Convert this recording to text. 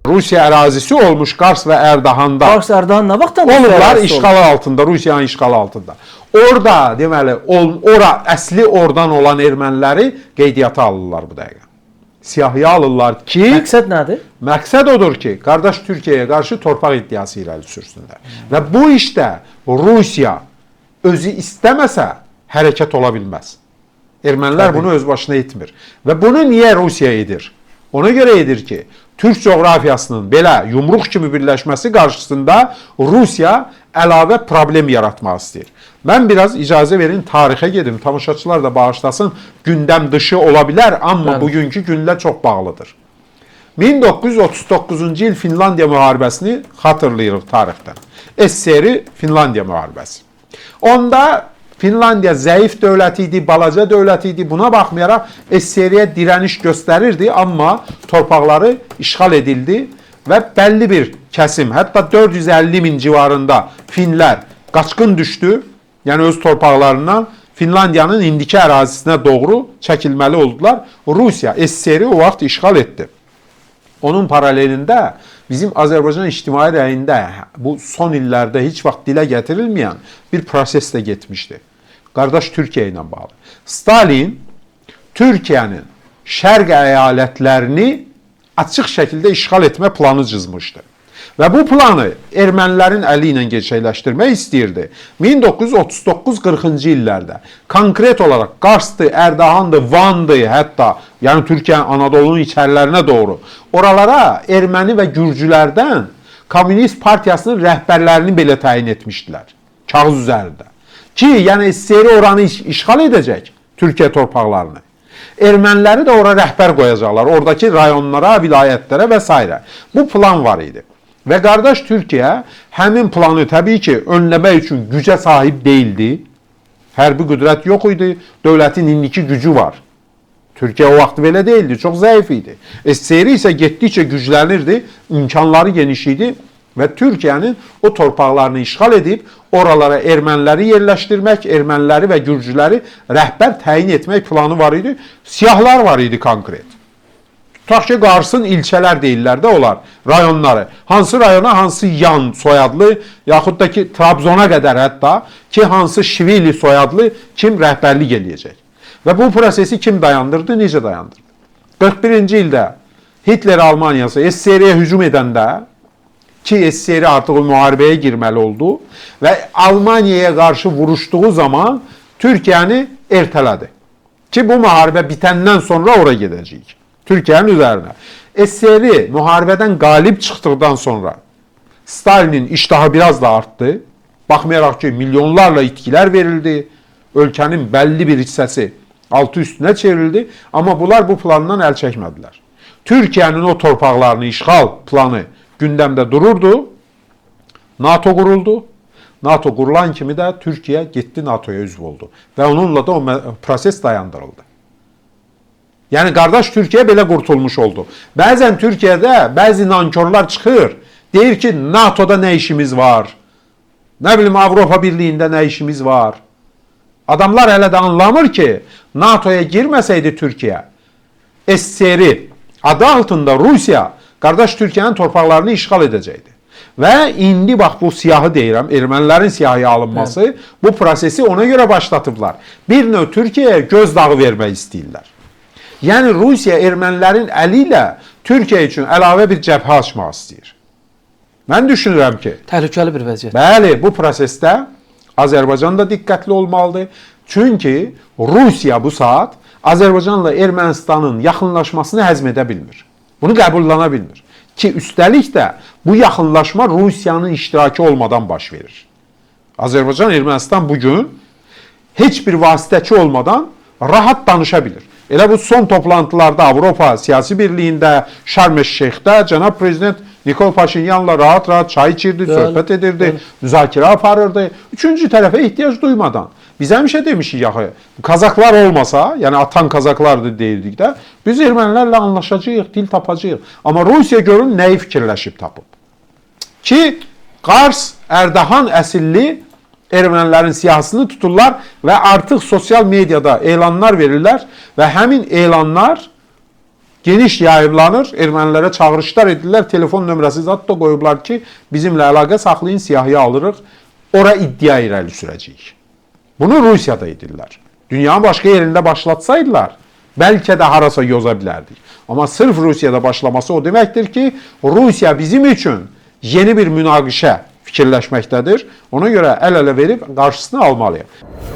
Rusiya ərazisi olmuş Qars və Ərdahanda. Qars Ərdəhan nə vaxtdan olublar işğal altında, Rusiyanın işğalı altında. Orada deməli, ora əsli oradan olan erməniləri qeydiyyata alırlar bu dəqiqə. Siyahıya alırlar ki... Məqsəd nədir? Məqsəd odur ki, qardaş Türkiyəyə qarşı torpaq iddiası irəli sürsünlər. Və bu işdə Rusiya özü istəməsə hərəkət ola bilməz. Ermənilər bunu öz başına etmir. Və bunu niyə Rusiya edir? Ona görə edir ki, Türk coğrafiyasının belə yumruq kimi birləşməsi qarşısında Rusiya əlavə problem yaratmaq istəyir. Mən biraz icazə verin, tarixə gedim. Tamaşaçılar da bağışlasın. Gündəm dışı ola bilər, amma bugünkü günlə çox bağlıdır. 1939-cu il Finlandiya müharibəsini xatırlayırıq tarixdən. SSR Finlandiya müharibəsi. Onda Finlandiya zəif dövlət idi, balaca dövlət idi. Buna baxmayaraq SSR-yə dirəniş göstərirdi, amma torpaqları işğal edildi və bəlli bir kəsim, hətta 450 min civarında Finlər qaçqın düşdü. Yəni öz torpaqlarından Finlandiyanın indiki ərazisinə doğru çəkilməli oldular. Rusiya SSR-i o vaxt işğal etdi. Onun paralelində bizim Azərbaycan ictimai rəyində bu son illərdə heç vaxt dilə gətirilməyən bir proses də getmişdi. Qardaş Türkiyə ilə bağlı. Stalin Türkiyənin şərq əyalətlərini açıq şəkildə işğal etmə planı cızmışdı. Və bu planı ermənilərin əli ilə gerçəkləşdirmək istəyirdi. 1939-40-cı illərdə konkret olaraq Qarsdı, Ərdahandı, Vandı, hətta yəni Türkiyənin Anadolu'nun içərilərinə doğru oralara erməni və gürcülərdən Komünist Partiyasının rəhbərlərini belə təyin etmişdilər. Kağız üzərində. Ki, yəni SSR oranı işğal edəcək Türkiyə torpaqlarını. Erməniləri də ora rəhbər qoyacaqlar. Oradakı rayonlara, vilayətlərə və s. Bu plan var idi. Və qardaş Türkiyə həmin planı təbii ki, önləmək üçün gücə sahib deyildi. Hərbi qüdrət yox idi, dövlətin indiki gücü var. Türkiyə o vaxt belə deyildi, çox zəif idi. SSR isə getdikcə güclənirdi, imkanları geniş idi və Türkiyənin o torpaqlarını işğal edib, oralara erməniləri yerləşdirmək, erməniləri və gürcüləri rəhbər təyin etmək planı var idi. Siyahlar var idi konkret. Tutaq ki, Qarsın ilçələr deyirlər də olar, rayonları. Hansı rayona, hansı yan soyadlı, yaxud da ki, Trabzona qədər hətta ki, hansı Şivili soyadlı kim rəhbərlik eləyəcək. Və bu prosesi kim dayandırdı, necə dayandırdı? 41-ci ildə Hitler Almaniyası SSR-yə hücum edəndə ki, SSR artıq o müharibəyə girməli oldu və Almaniyaya qarşı vuruşduğu zaman Türkiyəni ertələdi. Ki, bu müharibə bitəndən sonra ora gedəcəyik. Türkiyənin üzərinə. SSR müharibədən qalib çıxdıqdan sonra Stalinin iştahı biraz da artdı. Baxmayaraq ki, milyonlarla itkilər verildi. Ölkənin bəlli bir hissəsi altı üstünə çevrildi. Amma bunlar bu plandan əl çəkmədilər. Türkiyənin o torpaqlarını işğal planı gündəmdə dururdu. NATO quruldu. NATO qurulan kimi də Türkiyə getdi NATO'ya üzv oldu. Və onunla da o proses dayandırıldı. Yəni, qardaş Türkiyə belə qurtulmuş oldu. Bəzən Türkiyədə bəzi nankorlar çıxır. Deyir ki, NATO'da nə işimiz var? Nə bilim, Avropa Birliyində nə işimiz var? Adamlar hələ də anlamır ki, NATO'ya girməsəydi Türkiyə, SSR adı altında Rusiya, qardaş Türkiyənin torpaqlarını işğal edəcəkdi. Və indi bax bu siyahı deyirəm, ermənilərin siyahıya alınması, bu prosesi ona görə başlatıblar. Bir növ Türkiyəyə gözdağı vermək istəyirlər. Yəni, Rusiya ermənilərin əli ilə Türkiyə üçün əlavə bir cəbhə açmaq istəyir. Mən düşünürəm ki... Təhlükəli bir vəziyyət. Bəli, bu prosesdə Azərbaycan da diqqətli olmalıdır. Çünki Rusiya bu saat Azərbaycanla Ermənistanın yaxınlaşmasını həzm edə bilmir. Bunu qəbullana bilmir. Ki, üstəlik də bu yaxınlaşma Rusiyanın iştirakı olmadan baş verir. Azərbaycan, Ermənistan bugün heç bir vasitəçi olmadan rahat danışa bilir. Elə bu son toplantılarda Avropa Siyasi Birliyində, Şarm-el-Şeyxdə cənab prezident Nikol Paşinyanla rahat-rahat çay içirdi, söhbət edirdi, müzakirə aparırdı. Üçüncü tərəfə ehtiyac duymadan. Biz həmişə demişik yaxı, Kazaklar olmasa, yəni atan Kazaklardır deyirdik də, biz ermənilərlə anlaşacağıq, dil tapacağıq. Amma Rusiya görün nəyi fikirləşib tapıb. Ki, Qars, Ərdahan əsilli ermənilərin siyahısını tuturlar və artıq sosial mediada elanlar verirlər və həmin elanlar geniş yayımlanır. Ermənilərə çağırışlar edirlər. Telefon nömrəsi zat da qoyublar ki, bizimlə əlaqə saxlayın, siyahıya alırıq. Ora iddia irəli sürəcəyik. Bunu Rusiyada edirlər. Dünyanın başqa yerində başlatsaydılar, bəlkə də harasa yoza bilərdik. Amma sırf Rusiyada başlaması o deməkdir ki, Rusiya bizim üçün yeni bir münaqişə fikirləşməkdədir. Ona görə əl-ələ verib qarşısını almalıyıq.